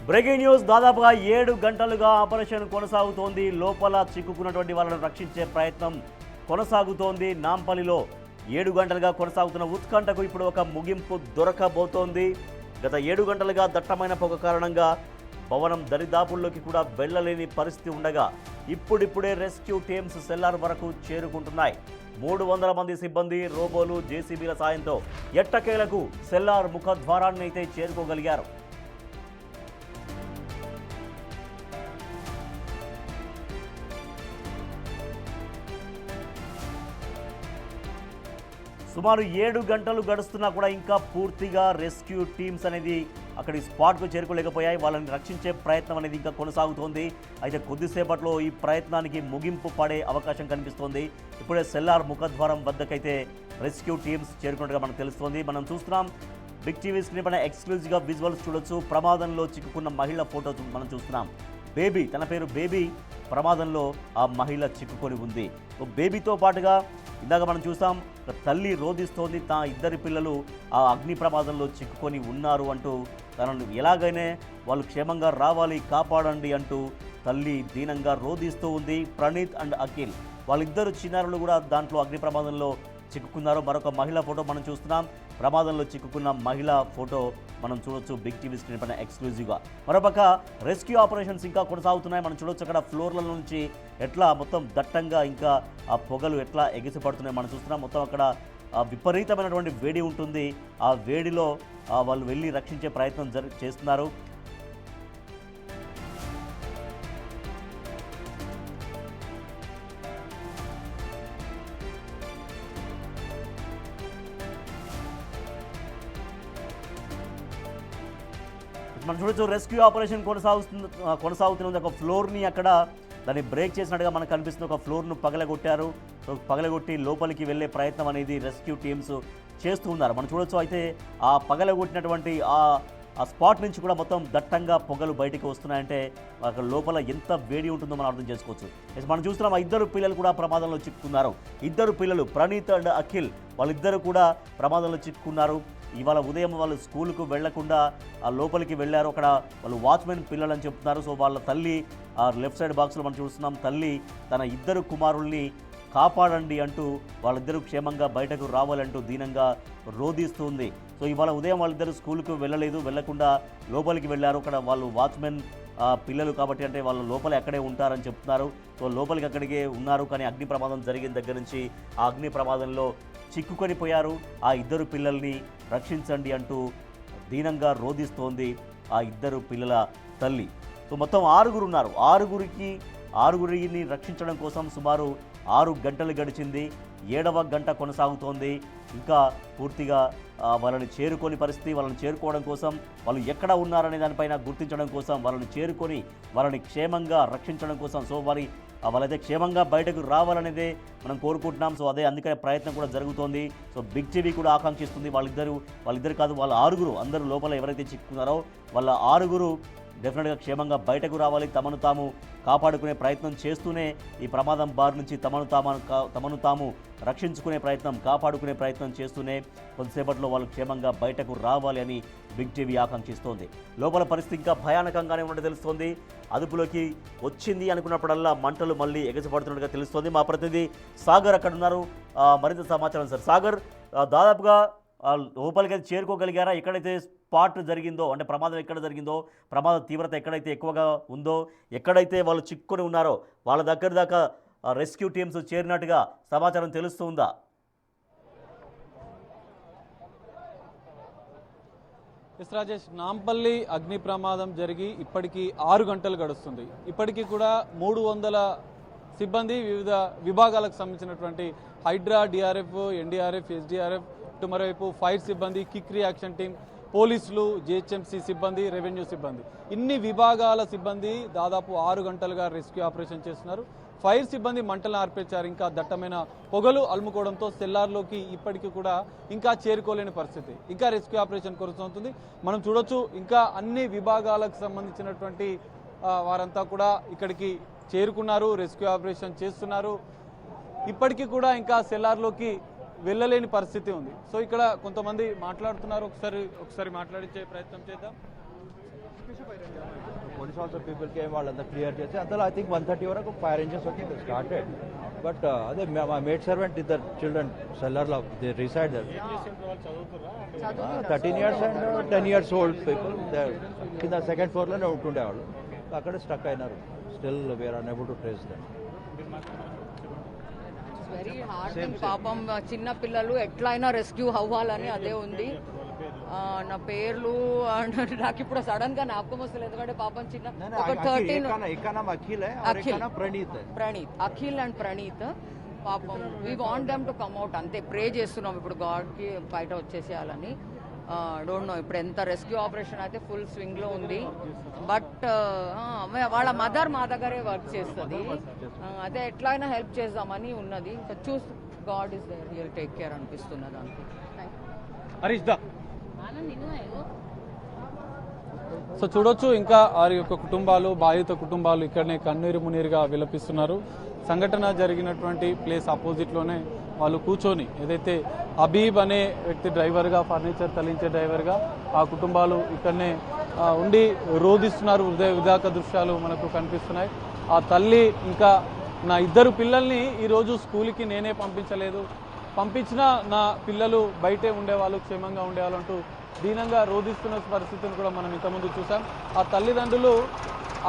Breaking news. దాదాపుగా 7 గంటలుగా operation కొనసాగుతోంది. లోపల చిక్కుకున్నటువంటి వాళ్ళను రక్షించే ప్రయత్నం కొనసాగుతోంది. నాంపల్లిలో 7 గంటలుగా కొనసాగుతున్న ఉత్కంఠకు ఇప్పుడు ఒక ముగింపు దొరకబోతోంది. గత 7 గంటలుగా దట్టమైన పొగ కారణంగా భవనం దరిదాపుల్లోకి కూడా వెళ్లలేని పరిస్థితి ఉండగా ఇప్పుడిప్పుడే రెస్క్యూ టీమ్స్ సెల్లార్ వరకు చేరుకుంటున్నాయి. 300 మంది సిబ్బంది, రోబోలు, జేసీబీల సాయంతో ఎట్టకేలకు సెల్లార్ ముఖద్వారాన్ని అయితే చేరుకోగలిగారు. సుమారు 7 గంటలు గడుస్తున్నా కూడా ఇంకా పూర్తిగా రెస్క్యూ టీమ్స్ అనేది అక్కడి స్పాట్కు చేరుకోలేకపోయాయి. వాళ్ళని రక్షించే ప్రయత్నం అనేది ఇంకా కొనసాగుతోంది. అయితే కొద్దిసేపట్లో ఈ ప్రయత్నానికి ముగింపు పడే అవకాశం కనిపిస్తోంది. ఇప్పుడే సెల్లార్ ముఖద్వారం వద్దకైతే రెస్క్యూ టీమ్స్ చేరుకున్నట్టుగా మనకు తెలుస్తోంది. మనం చూస్తున్నాం బిగ్ టీవీ స్క్రీన్ పైన ఎక్స్క్లూజివ్గా విజువల్స్ చూడొచ్చు. ప్రమాదంలో చిక్కుకున్న మహిళ ఫోటో మనం చూస్తున్నాం. బేబీ, తన పేరు బేబీ, ప్రమాదంలో ఆ మహిళ చిక్కుకొని ఉంది. బేబీతో పాటుగా ఇందాక మనం చూసాం తల్లి రోధిస్తోంది. తన 2 పిల్లలు ఆ అగ్ని ప్రమాదంలో చిక్కుకొని ఉన్నారు అంటూ తనను ఎలాగైనా వాళ్ళు క్షేమంగా రావాలి, కాపాడండి అంటూ తల్లి దీనంగా రోధిస్తూ ఉంది. ప్రణీత్ అండ్ అఖిల్ వాళ్ళిద్దరు చిన్నారులు కూడా దాంట్లో అగ్ని ప్రమాదంలో చిక్కుకున్నారు. మరొక మహిళ ఫోటో మనం చూస్తున్నాం. ప్రమాదంలో చిక్కుకున్న మహిళ ఫోటో మనం చూడొచ్చు బిగ్ టీవీ స్క్రీన్ పైన ఎక్స్క్లూజివ్గా. మరోపక్క రెస్క్యూ ఆపరేషన్స్ ఇంకా కొనసాగుతున్నాయి. మనం చూడొచ్చు అక్కడ ఫ్లోర్ల నుంచి ఎట్లా మొత్తం దట్టంగా ఇంకా ఆ పొగలు ఎట్లా ఎగిసిపడుతున్నాయి మనం చూస్తున్నాం. మొత్తం అక్కడ విపరీతమైనటువంటి వేడి ఉంటుంది. ఆ వేడిలో వాళ్ళు వెళ్ళి రక్షించే ప్రయత్నం చేస్తున్నారు. మనం చూడొచ్చు రెస్క్యూ ఆపరేషన్ కొనసాగుతున్నది. ఒక ఫ్లోర్ని అక్కడ దాన్ని బ్రేక్ చేసినట్టుగా మనకు కనిపిస్తుంది. ఒక ఫ్లోర్ను పగలగొట్టారు. పగలగొట్టి లోపలికి వెళ్ళే ప్రయత్నం అనేది రెస్క్యూ టీమ్స్ చేస్తూ ఉన్నారు. మనం చూడొచ్చు. అయితే ఆ పగలగొట్టినటువంటి ఆ స్పాట్ నుంచి కూడా మొత్తం దట్టంగా పొగలు బయటికి వస్తున్నాయంటే అక్కడ లోపల ఎంత వేడి ఉంటుందో మనం అర్థం చేసుకోవచ్చు. మనం చూస్తున్నాం 2 పిల్లలు కూడా ప్రమాదంలో చిక్కుకున్నారు. 2 పిల్లలు ప్రణీత్ అండ్ అఖిల్ వాళ్ళిద్దరూ కూడా ప్రమాదంలో చిక్కుకున్నారు. ఇవాళ ఉదయం వాళ్ళు స్కూల్కు వెళ్లకుండా లోపలికి వెళ్ళారు. అక్కడ వాళ్ళు వాచ్మెన్ పిల్లలు అని చెప్తున్నారు. సో వాళ్ళ తల్లి లెఫ్ట్ సైడ్ బాక్స్లో మనం చూస్తున్నాం. తల్లి తన 2 కుమారుల్ని కాపాడండి అంటూ వాళ్ళిద్దరూ క్షేమంగా బయటకు రావాలంటూ దీనంగా రోధిస్తుంది. సో ఇవాళ ఉదయం వాళ్ళిద్దరూ స్కూల్కు వెళ్లకుండా లోపలికి వెళ్ళారు. అక్కడ వాళ్ళు వాచ్మెన్ పిల్లలు కాబట్టి అంటే వాళ్ళు లోపల ఎక్కడే ఉంటారని చెప్తున్నారు. సో లోపలికి అక్కడికే ఉన్నారు. కానీ అగ్ని ప్రమాదం జరిగిన దగ్గర నుంచి ఆ అగ్ని ప్రమాదంలో చిక్కుకొని పోయారు. ఆ 2 పిల్లల్ని రక్షించండి అంటూ దీనంగా రోధిస్తోంది ఆ 2 పిల్లల తల్లి. సో మొత్తం 6 ఉన్నారు. 6గురిని రక్షించడం కోసం సుమారు 6 గంటలు గడిచింది. 7వ గంట కొనసాగుతోంది. ఇంకా పూర్తిగా వాళ్ళని చేరుకోని పరిస్థితి. వాళ్ళని చేరుకోవడం కోసం, వాళ్ళు ఎక్కడ ఉన్నారనే దానిపైన గుర్తించడం కోసం, వాళ్ళని చేరుకొని వాళ్ళని క్షేమంగా రక్షించడం కోసం, సో వాళ్ళైతే క్షేమంగా బయటకు రావాలనేదే మనం కోరుకుంటున్నాం. సో అందుకనే ప్రయత్నం కూడా జరుగుతోంది. సో బిగ్ టీవీ కూడా ఆకాంక్షిస్తుంది వాళ్ళిద్దరు కాదు, వాళ్ళ 6 అందరూ లోపల ఎవరైతే చిక్కుకున్నారో వాళ్ళ 6 డెఫినెట్గా క్షేమంగా బయటకు రావాలి. తమను తాము కాపాడుకునే ప్రయత్నం చేస్తూనే ఈ ప్రమాదం బారి నుంచి తమను తాము రక్షించుకునే ప్రయత్నం, కాపాడుకునే ప్రయత్నం చేస్తూనే కొద్దిసేపట్లో వాళ్ళు క్షేమంగా బయటకు రావాలి అని బిగ్ టీవీ ఆకాంక్షిస్తోంది. లోపల పరిస్థితి ఇంకా భయానకంగానే ఉన్నట్టు తెలుస్తోంది. అదుపులోకి వచ్చింది అనుకున్నప్పుడల్లా మంటలు మళ్ళీ ఎగసిపడుతున్నట్టుగా తెలుస్తోంది. మా ప్రతినిధి సాగర్ అక్కడ ఉన్నారు. మరింత సమాచారం సార్. సాగర్, దాదాపుగా లోపలికి చేరుకోగలిగారా? ఎక్కడైతే స్పాట్ జరిగిందో, అంటే ప్రమాదం ఎక్కడ జరిగిందో, ప్రమాద తీవ్రత ఎక్కడైతే ఎక్కువగా ఉందో, ఎక్కడైతే వాళ్ళు చిక్కుకొని ఉన్నారో వాళ్ళ దగ్గర దాకా రెస్క్యూ టీమ్స్ చేరినట్టుగా సమాచారం తెలుస్తుందా? ఎస్ రాజేష్, నాంపల్లి అగ్ని ప్రమాదం జరిగి ఇప్పటికీ 6 గంటలు గడుస్తుంది. ఇప్పటికీ కూడా 300 సిబ్బంది వివిధ విభాగాలకు సంబంధించినటువంటి హైడ్రా, డిఆర్ఎఫ్, ఎన్డీఆర్ఎఫ్, ఎస్డీఆర్ఎఫ్, మరోవైపు ఫైర్ సిబ్బంది, క్విక్ రియాక్షన్ టీం, పోలీసులు, జిహెచ్ఎంసీ సిబ్బంది, రెవెన్యూ సిబ్బంది, ఇన్ని విభాగాల సిబ్బంది దాదాపు 6 గంటలుగా రెస్క్యూ ఆపరేషన్ చేస్తున్నారు. ఫైర్ సిబ్బంది మంటలను ఆర్పేశారు. ఇంకా దట్టమైన పొగలు అలుముకోవడంతో సెల్లార్లోకి ఇప్పటికీ కూడా ఇంకా చేరుకోలేని పరిస్థితి. ఇంకా రెస్క్యూ ఆపరేషన్ కొనసాగుతుంది. మనం చూడొచ్చు, ఇంకా అన్ని విభాగాలకు సంబంధించినటువంటి వారంతా కూడా ఇక్కడికి చేరుకున్నారు, రెస్క్యూ ఆపరేషన్ చేస్తున్నారు. ఇప్పటికీ కూడా ఇంకా సెల్లార్లోకి వెళ్ళలేని పరిస్థితి ఉంది. సో ఇక్కడ కొంతమంది మాట్లాడుతున్నారు, ఒకసారి మాట్లాడించే ప్రయత్నం చేద్దాం. Police also people came, వాళ్ళంతా క్లియర్ చేసి అంతలో ఐ థింక్ 1:30 వరకు fire engines okay started. But అదే మా మేడ్ సర్వెంట్ ఇద్దరు చిల్డ్రన్ సెల్లర్లో they reside there 13 years and 10 years old people కింద సెకండ్ ఫ్లోర్లోనే ఉంటుండేవాళ్ళు. అక్కడే స్టక్ అయినారు. Still we are unable to trace them. Very hard. పాపం చిన్న పిల్లలు ఎట్లయినా రెస్క్యూ అవ్వాలని అదే ఉంది. నా పేర్లు నాకు ఇప్పుడు సడన్ గా జ్ఞాపకం వస్తలేదు, ఎందుకంటే పాపం చిన్న ఒక 13 అఖిల్ అండ్ ప్రణీత్ పాపం we want them to come out. అంతే ప్రే చేస్తున్నాం ఇప్పుడు గాడ్ కి బయట వచ్చేసేయాలని. డోంట్ నో ఇప్పుడు ఎంత రెస్క్యూ ఆపరేషన్ అయితే ఫుల్ స్వింగ్ లో ఉంది. బట్ వాళ్ళ మదర్ మా దగ్గరే వర్క్ చేస్తుంది. అదే ఎట్లయినా హెల్ప్ చేద్దామని ఉన్నది. చూస్ God is there, he will take care అనిపిస్తున్నది అంతే. సో చూడొచ్చు ఇంకా వారి యొక్క కుటుంబాలు, బాధిత కుటుంబాలు ఇక్కడనే కన్నీరు మునీరుగా విలపిస్తున్నారు. సంఘటన జరిగినటువంటి ప్లేస్ ఆపోజిట్లోనే వాళ్ళు కూర్చొని, ఏదైతే హబీబ్ అనే వ్యక్తి డ్రైవర్గా, ఫర్నిచర్ తరలించే డ్రైవర్గా, ఆ కుటుంబాలు ఇక్కడనే ఉండి రోధిస్తున్నారు. హృదయ విదాక దృశ్యాలు మనకు కనిపిస్తున్నాయి. ఆ తల్లి ఇంకా నా ఇద్దరు పిల్లల్ని ఈరోజు స్కూల్కి నేనే పంపించలేదు, పంపించిన నా పిల్లలు బయటే ఉండేవాళ్ళు, క్షేమంగా ఉండేవాళ్ళు అంటూ దీనంగా రోధిస్తున్న పరిస్థితిని కూడా మనం ఇంతకుముందు చూసాం. ఆ తల్లిదండ్రులు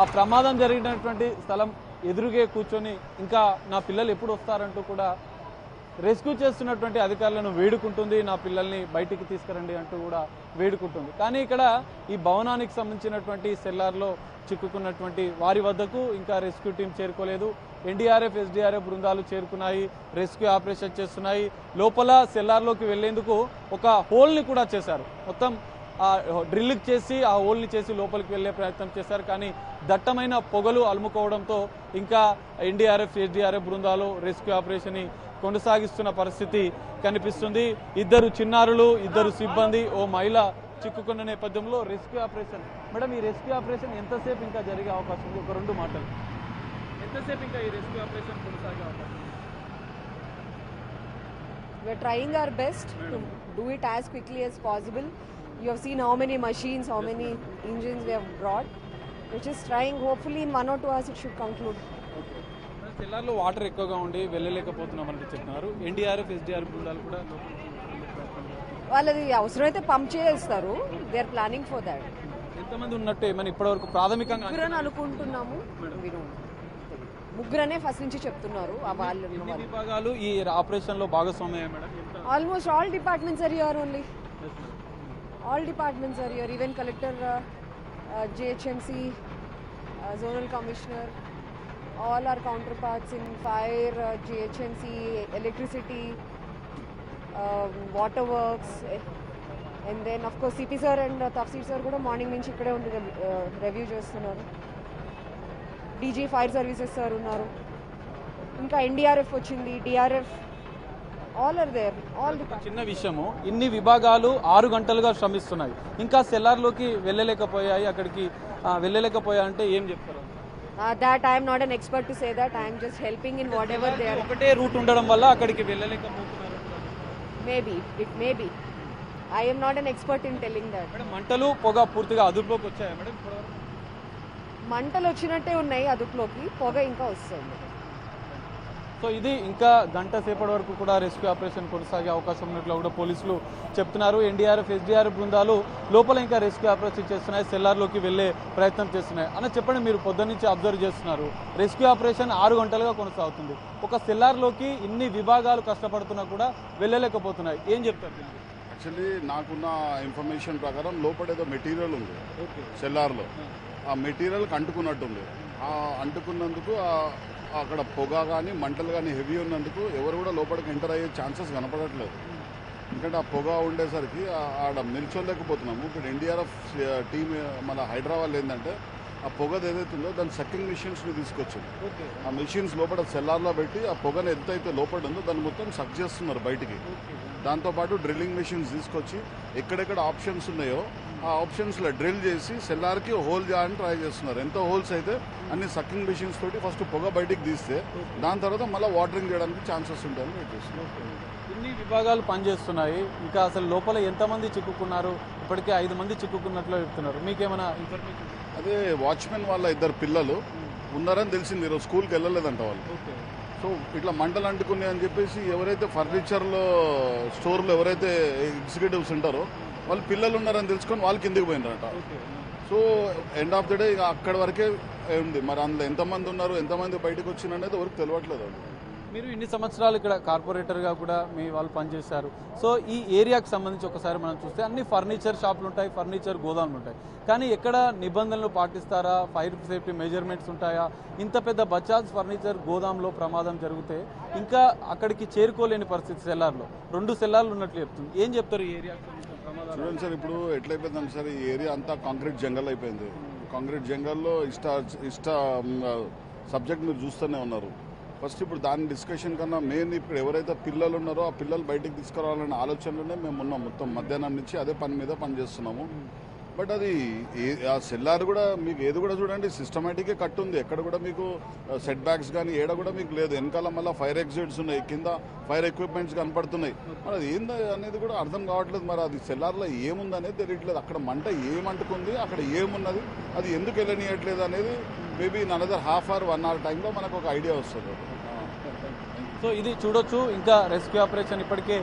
ఆ ప్రమాదం జరిగినటువంటి స్థలం ఎదురుగే కూర్చొని ఇంకా నా పిల్లలు ఎప్పుడు వస్తారంటూ కూడా రెస్క్యూ చేస్తున్నటువంటి అధికారులను వేడుకుంటుంది. నా పిల్లల్ని బయటికి తీసుకురండి అంటూ కూడా వేడుకుంటుంది. కానీ ఇక్కడ ఈ భవనానికి సంబంధించినటువంటి సెల్లార్లో చిక్కుకున్నటువంటి వారి వద్దకు ఇంకా రెస్క్యూ టీం చేరుకోలేదు. ఎన్డీఆర్ఎఫ్, ఎస్డీఆర్ఎఫ్ బృందాలు చేరుకున్నాయి, రెస్క్యూ ఆపరేషన్ చేస్తున్నాయి. లోపల సెల్లార్లోకి వెళ్లేందుకు ఒక హోల్ని కూడా చేశారు. మొత్తం డ్రిల్ చేసి ఆ హోల్ని చేసి లోపలికి వెళ్లే ప్రయత్నం చేశారు. కానీ దట్టమైన పొగలు అలుముకోవడంతో ఇంకా ఎన్డీఆర్ఎఫ్, ఎస్డీఆర్ఎఫ్ బృందాలు రెస్క్యూ ఆపరేషన్ కొనసాగిస్తున్న పరిస్థితి కనిపిస్తుంది. ఇద్దరు చిన్నారులు, ఇద్దరు సిబ్బంది, ఓ మహిళ చిక్కుకున్న నేపథ్యంలో రెస్క్యూ ఆపరేషన్. మేడం, ఈ రెస్క్యూ ఆపరేషన్ ఎంతసేపు ఇంకా జరిగే అవకాశం ఉంది? ఒక 2 మాటలు. ఎంతసేపు ఇంకా ఈ రెస్క్యూ ఆపరేషన్ కొనసాగే అవకాశం? We are trying our best to do it as quickly as possible. You have seen how many machines, how many engines we have brought. We're just trying. Hopefully in 1 or 2 hours it should conclude. సెల్లార్లో water ఎక్కువగా ఉండి వెళ్ళలేకపోతున్నామని చెప్తున్నారు. NDRF, SDRF బృందాలు కూడా వాళ్ళది అవసరమైతే pump చేస్తారు. They are planning for that. ఎంతమంది ఉన్నట్టు ఏమైనా ఇప్పటివరకు ప్రాథమికంగా ముగ్గురని అనుకుంటున్నాము. ముగ్గురనే ఫస్ట్ నుంచి చెప్తున్నారు. వాళ్ళు విభాగాలు ఈ ఆపరేషన్ లో భాగస్వామ్యం madam? Almost all departments are here only. All departments are here. Even collector, GHMC, zonal commissioner, all our counterparts in fire, GHMC, electricity, water works, and then of course CP sir and Tafsir sir kuda morning nunchi ikkade undi review chestunnaru. DG fire services sir unnaru, inka NDRF వచ్చింది, DRF, all are there, all departments. చిన్న విషయము, ఇన్ని విభాగాలు 6 గంటలుగా శ్రమిస్తున్నాయి, ఇంకా సెల్లార్లోకి వెళ్ళలేకపోయాయి. అక్కడికి వెళ్ళలేకపోయాయంటే ఏం చెప్తారు? That I am not an expert to say that. I am just helping in whatever they are. ఒకటే రూట్ ఉండడం వల్ల అక్కడికి వెళ్ళలేకపోతున్నారు. Maybe, it may be. I am not an expert in telling that. Madam, మంటలు పొగ పూర్తిగా అదుపులోకి వచ్చాయా madam? మంటలు వచ్చినట్టే ఉన్నాయి అదుపులోకి, పొగ ఇంకా వస్తుంది. సో ఇది ఇంకా గంట సేపటి వరకు కూడా రెస్క్యూ ఆపరేషన్ కొనసాగే అవకాశం ఉన్నట్లు కూడా పోలీసులు చెప్తున్నారు. ఎన్డీఆర్ఎఫ్, ఎస్డీఆర్ఎఫ్ బృందాలు లోపల ఇంకా రెస్క్యూ ఆపరేషన్ చేస్తున్నాయి, సెల్లార్లోకి వెళ్లే ప్రయత్నం చేస్తున్నాయి. అన్న చెప్పండి, మీరు పొద్దున్న నుంచి అబ్జర్వ్ చేస్తున్నారు, రెస్క్యూ ఆపరేషన్ 6 గంటలుగా కొనసాగుతుంది. ఒక సెల్లార్లోకి ఇన్ని విభాగాలు కష్టపడుతున్నా కూడా వెళ్ళలేకపోతున్నాయి. ఏం చెప్తారు? యాక్చువల్లీ నాకున్న ఇన్ఫర్మేషన్ ప్రకారం లోపల ఏదో మెటీరియల్ ఉంది సెల్లార్లో. ఆ మెటీరియల్కి అంటుకున్నట్టుంది. ఆ అంటుకున్నందుకు అక్కడ పొగ కానీ మంటలు కానీ హెవీ ఉన్నందుకు ఎవరు కూడా లోపలికి ఎంటర్ అయ్యే ఛాన్సెస్ కనపడట్లేదు. ఎందుకంటే ఆ పొగ ఉండేసరికి ఆడ నిల్చోలేకపోతున్నాము. ఇప్పుడు ఎన్డీఆర్ఎఫ్ టీమ్ మన హైదరాబాద్ ఏంటంటే ఆ పొగది ఏదైతుందో దాని సక్కింగ్ మిషన్స్ని తీసుకొచ్చింది. ఆ మిషన్స్ లోపల సెల్లార్లో పెట్టి ఆ పొగను ఎంతైతే లోపల ఉందో దాన్ని మొత్తం సక్ చేస్తున్నారు బయటికి. దాంతోపాటు డ్రిల్లింగ్ మిషన్స్ తీసుకొచ్చి ఎక్కడెక్కడ ఆప్షన్స్ ఉన్నాయో ఆ ఆప్షన్స్లో డ్రిల్ చేసి సెల్లార్కి హోల్ చేయాలని ట్రై చేస్తున్నారు. ఎంతో హోల్స్ అయితే అన్ని సక్కింగ్ మిషన్స్ తోటి ఫస్ట్ పొగ బయటికి తీస్తే దాని తర్వాత మళ్ళీ వాటరింగ్ చేయడానికి ఛాన్సెస్ ఉంటాయని వెయిట్ చేస్తున్నారు. ఇన్ని విభాగాలు పనిచేస్తున్నాయి, ఇంకా అసలు లోపల ఎంతమంది చిక్కుకున్నారు, ఇప్పటికే 5 మంది చిక్కుకున్నట్లు చెప్తున్నారు. మీకేమైనా ఇన్ఫర్మేషన్? అదే వాచ్మెన్ వాళ్ళ 2 పిల్లలు ఉన్నారని తెలిసింది. ఈరోజు స్కూల్కి వెళ్ళలేదంట వాళ్ళు. ఓకే. సో ఇట్లా మంటలు అంటుకున్నాయి అని చెప్పేసి ఎవరైతే ఫర్నిచర్లో స్టోర్లో ఎవరైతే ఎగ్జిక్యూటివ్స్ ఉంటారో వాళ్ళు పిల్లలు ఉన్నారని తెలుసుకొని వాళ్ళు కిందికి పోయినారట. Okay. So end of the day ఇక అక్కడి వరకే ఉంది. మరి అందులో ఎంతమంది ఉన్నారు, ఎంతమంది బయటకు వచ్చిందనేది ఎవరికి తెలియట్లేదు. మీరు ఇన్ని సంవత్సరాలు ఇక్కడ కార్పొరేటర్గా కూడా మీ వాళ్ళు పనిచేశారు. సో ఈ ఏరియాకి సంబంధించి ఒకసారి మనం చూస్తే అన్ని ఫర్నిచర్ షాపులు ఉంటాయి, ఫర్నిచర్ గోదాములు ఉంటాయి. కానీ ఎక్కడ నిబంధనలు పాటిస్తారా, ఫైర్ సేఫ్టీ మెజర్మెంట్స్ ఉంటాయా? ఇంత పెద్ద బజాజ్ ఫర్నిచర్ గోదాంలో ప్రమాదం జరిగితే ఇంకా అక్కడికి చేరుకోలేని పరిస్థితి. సెల్లార్లో 2 సెల్లార్లు ఉన్నట్లు చెప్తుంది. ఏం చెప్తారు ఈ ఏరియాకి ప్రమాదాలు? చూడండి సార్, ఇప్పుడు ఎట్లయిపోయిందంటే సార్ ఈ ఏరియా అంతా కాంక్రీట్ జంగల్ అయిపోయింది. కాంక్రీట్ జంగల్లో ఇష్ట సబ్జెక్ట్ మీరు చూస్తూనే ఉన్నారు. ఫస్ట్ ఇప్పుడు దాని డిస్కషన్ కన్నా మెయిన్ ఇప్పుడు ఎవరైతే పిల్లలు ఉన్నారో ఆ పిల్లలు బయటికి తీసుకురావాలనే ఆలోచనలోనే మేము ఉన్నాం. మొత్తం మధ్యాహ్నం నుంచి అదే పని మీద పనిచేస్తున్నాము. బట్ అది ఆ సెల్లార్ కూడా మీకు ఏది కూడా చూడండి సిస్టమేటిక్గా కట్ ఉంది. ఎక్కడ కూడా మీకు సెట్ బ్యాక్స్ కానీ ఏడ కూడా మీకు లేదు. వెనకాల మళ్ళీ ఫైర్ ఎగ్జిట్స్ ఉన్నాయి, కింద ఫైర్ ఎక్విప్మెంట్స్ కనపడుతున్నాయి. మరి అది ఏంది అనేది కూడా అర్థం కావట్లేదు. మరి అది సెల్లార్లో ఏముంది అనేది తెలియట్లేదు. అక్కడ మంట ఏమంటుకుంది, అక్కడ ఏమున్నది, అది ఎందుకు వెళ్ళనియట్లేదు అనేది maybe in another half hour 1 hour టైంలో మనకు ఒక ఐడియా వస్తుంది. సో ఇది చూడొచ్చు. ఇంకా రెస్క్యూ ఆపరేషన్ ఇప్పటికే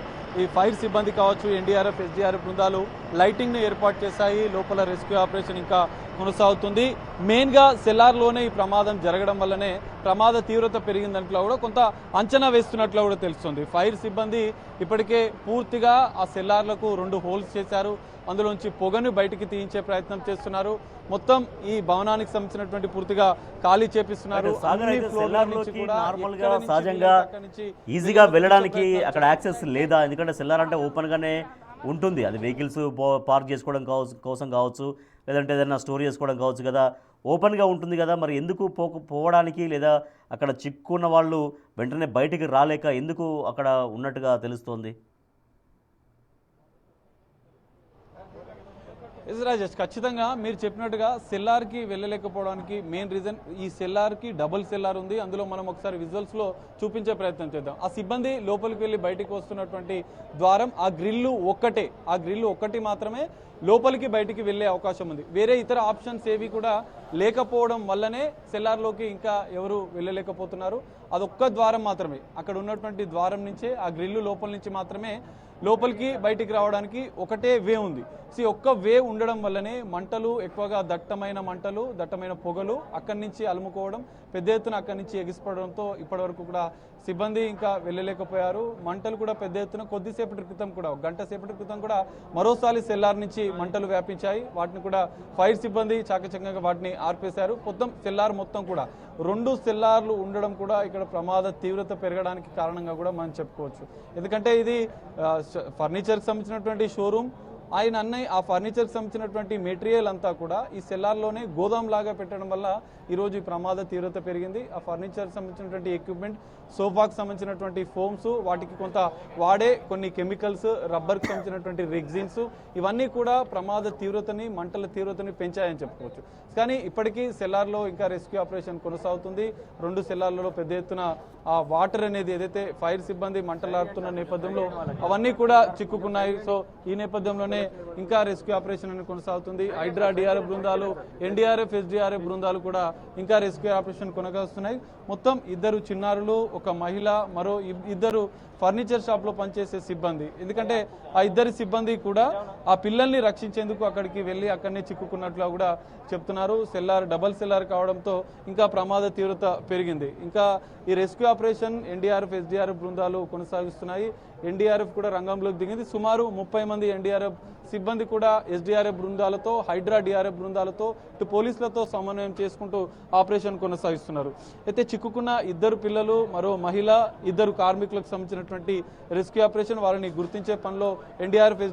ఈ ఫైర్ సిబ్బంది కావచ్చు, ఎన్డీఆర్ఎఫ్, ఎస్డీఆర్ఎఫ్ బృందాలు లైటింగ్ను ఏర్పాటు చేశాయి. లోపల రెస్క్యూ ఆపరేషన్ ఇంకా కొనసాగుతుంది. మెయిన్గా సెల్లార్లోనే ఈ ప్రమాదం జరగడం వల్లనే ప్రమాద తీవ్రత పెరిగిందంట్లో కూడా కొంత అంచనా వేస్తున్నట్లు కూడా తెలుస్తుంది. ఫైర్ సిబ్బంది ఇప్పటికే పూర్తిగా ఆ సెల్లార్లకు 2 హోల్స్ చేశారు. అందులోంచి పొగను బయటికి తీయించే ప్రయత్నం చేస్తున్నారు. మొత్తం ఈ భవనానికి సంబంధించినటువంటి పూర్తిగా ఖాళీ చేపిస్తున్నారు. నార్మల్గా సహజంగా ఈజీగా వెళ్ళడానికి అక్కడ యాక్సెస్ లేదా? ఎందుకంటే సెల్లార్ అంటే ఓపెన్ గానే ఉంటుంది. అది వెహికల్స్ పార్క్ చేసుకోవడం కోసం కావచ్చు, లేదంటే ఏదైనా స్టోర్ చేసుకోవడం కావచ్చు కదా, ఓపెన్గా ఉంటుంది కదా. మరి ఎందుకు పోవడానికి లేదా అక్కడ చిక్కున్న వాళ్ళు వెంటనే బయటికి రాలేక ఎందుకు అక్కడ ఉన్నట్టుగా తెలుస్తోంది? రాజేష్, ఖచ్చితంగా మీరు చెప్పినట్టుగా సెల్లార్కి వెళ్ళలేకపోవడానికి మెయిన్ రీజన్ ఈ సెల్లార్కి డబుల్ సెల్లార్ ఉంది. అందులో మనం ఒకసారి విజువల్స్లో చూపించే ప్రయత్నం చేద్దాం. ఆ సిబ్బంది లోపలికి వెళ్ళి బయటికి వస్తున్నటువంటి ద్వారం ఆ గ్రిల్లు ఒక్కటి మాత్రమే లోపలికి బయటికి వెళ్ళే అవకాశం ఉంది. వేరే ఇతర ఆప్షన్స్ ఏవి కూడా లేకపోవడం వల్లనే సెల్లార్లోకి ఇంకా ఎవరు వెళ్ళలేకపోతున్నారు. అదొక్క ద్వారం మాత్రమే, అక్కడ ఉన్నటువంటి ద్వారం నుంచే ఆ గ్రిల్లు లోపల నుంచి మాత్రమే లోపలికి బయటికి రావడానికి ఒకటే వే ఉంది. ఒక్క వే ఉండడం వల్లనే మంటలు ఎక్కువగా దట్టమైన పొగలు అక్కడి నుంచి అలుముకోవడం, పెద్ద ఎత్తున అక్కడి నుంచి ఎగిసిపడడంతో ఇప్పటివరకు కూడా సిబ్బంది ఇంకా వెళ్ళలేకపోయారు. మంటలు కూడా పెద్ద ఎత్తున కొద్దిసేపటి క్రితం కూడా, గంట సేపటి క్రితం కూడా మరోసారి సెల్లార్ నుంచి మంటలు వ్యాపించాయి. వాటిని కూడా ఫైర్ సిబ్బంది చాకచక్యంగా వాటిని ఆర్పేశారు. మొత్తం సెల్లార్ మొత్తం కూడా 2 సెల్లార్లు ఉండడం కూడా ఇక్కడ ప్రమాద తీవ్రత పెరగడానికి కారణంగా కూడా మనం చెప్పుకోవచ్చు. ఎందుకంటే ఇది ఫర్నిచర్కి సంబంధించినటువంటి షోరూమ్. ఆ ఫర్నిచర్కి సంబంధించినటువంటి మెటీరియల్ అంతా కూడా ఈ సెల్లార్లోనే గోదాం లాగా పెట్టడం వల్ల ఈరోజు ఈ ప్రమాద తీవ్రత పెరిగింది. ఆ ఫర్నిచర్కి సంబంధించినటువంటి ఎక్విప్మెంట్, సోఫాకి సంబంధించినటువంటి ఫోమ్స్, వాటికి కొంత వాడే కొన్ని కెమికల్స్, రబ్బర్కి సంబంధించినటువంటి రెగ్జిన్స్, ఇవన్నీ కూడా ప్రమాద తీవ్రతని, మంటల తీవ్రతని పెంచాయని చెప్పుకోవచ్చు. కానీ ఇప్పటికీ సెల్లార్లో ఇంకా రెస్క్యూ ఆపరేషన్ కొనసాగుతుంది. 2 సెల్లార్లలో పెద్ద ఎత్తున ఆ వాటర్ అనేది ఏదైతే ఫైర్ సిబ్బంది మంటలాడుతున్న నేపథ్యంలో అవన్నీ కూడా చిక్కుకున్నాయి. సో ఈ నేపథ్యంలోనే ఇంకా రెస్క్యూ ఆపరేషన్ అనేది కొనసాగుతుంది. హైడ్రా, డిఆర్ఎఫ్ బృందాలు, ఎన్డీఆర్ఎఫ్, ఎస్డీఆర్ఎఫ్ బృందాలు కూడా ఇంకా రెస్క్యూ ఆపరేషన్ కొనసాగుతున్నాయి. మొత్తం 2 చిన్నారులు, 1 మహిళ, మరో 2 ఫర్నిచర్ షాప్లో పనిచేసే సిబ్బంది. ఎందుకంటే ఆ 2 సిబ్బంది కూడా ఆ పిల్లల్ని రక్షించేందుకు అక్కడికి వెళ్ళి అక్కడనే చిక్కుకున్నట్లు కూడా చెప్తున్నారు. డబల్ సెల్లార్ కావడంతో ఇంకా ప్రమాద తీవ్రత పెరిగింది. ఇంకా ఈ రెస్క్యూ ఆపరేషన్ ఎన్డీఆర్ఎఫ్, ఎస్డీఆర్ఎఫ్ బృందాలు కొనసాగిస్తున్నాయి. ఎన్డీఆర్ఎఫ్ కూడా రంగంలోకి దిగింది. సుమారు 30 మంది ఎన్డీఆర్ఎఫ్ సిబ్బంది కూడా ఎస్డీఆర్ఎఫ్ బృందాలతో, హైడ్రా డిఆర్ఎఫ్ బృందాలతో, ఇటు పోలీసులతో సమన్వయం చేసుకుంటూ ఆపరేషన్ కొనసాగిస్తున్నారు. అయితే చిక్కుకున్న 2 పిల్లలు, మరో మహిళ, 2 కార్మికులకు సంబంధించినటువంటి రెస్క్యూ ఆపరేషన్ వారిని గుర్తించే పనిలో ఎన్డీఆర్ఎఫ్,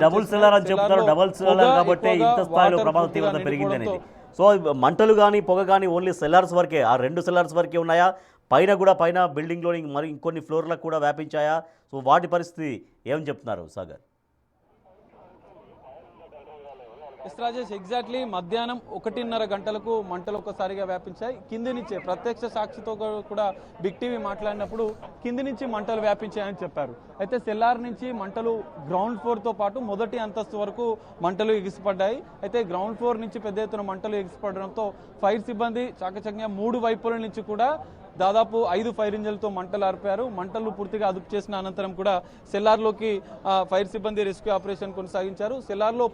డబుల్ సెల్లార్ అని చెప్తున్నారు. డబుల్ సెల్లార్ కాబట్టి ఇంత స్థాయిలో ప్రమాద తీవ్రత పెరిగింది. సో మంటలు కానీ పొగ కానీ ఓన్లీ సెల్లార్స్ వరకే, ఆ 2 సెల్లార్స్ వరకే ఉన్నాయా? పైన బిల్డింగ్లోని మరి ఇంకొన్ని ఫ్లోర్లకు కూడా వ్యాపించాయా? సో వాటి పరిస్థితి ఏమని చెప్తున్నారు సాగర్? రాజేష్, ఎగ్జాక్ట్లీ మధ్యాహ్నం 1:30 గంటలకు మంటలు ఒక్కసారిగా వ్యాపించాయి. కింది నుంచే ప్రత్యక్ష సాక్షితో కూడా బిగ్ టీవీ మాట్లాడినప్పుడు కింది నుంచి మంటలు వ్యాపించాయని చెప్పారు. అయితే సెల్లార్ నుంచి మంటలు గ్రౌండ్ ఫ్లోర్తో పాటు మొదటి అంతస్తు వరకు మంటలు ఎగిసిపడ్డాయి. అయితే గ్రౌండ్ ఫ్లోర్ నుంచి పెద్ద ఎత్తున మంటలు ఎగిసిపడడంతో ఫైర్ సిబ్బంది చాకచక్యంగా 3 వైపుల నుంచి కూడా దాదాపు 5 ఫైర్ ఇంజన్లతో మంటలు ఆర్పారు. మంటలు పూర్తిగా అదుపు చేసిన అనంతరం కూడా సెల్లార్లోకి ఫైర్ సిబ్బంది రెస్క్యూ ఆపరేషన్ కొనసాగించారు. సెల్లార్లో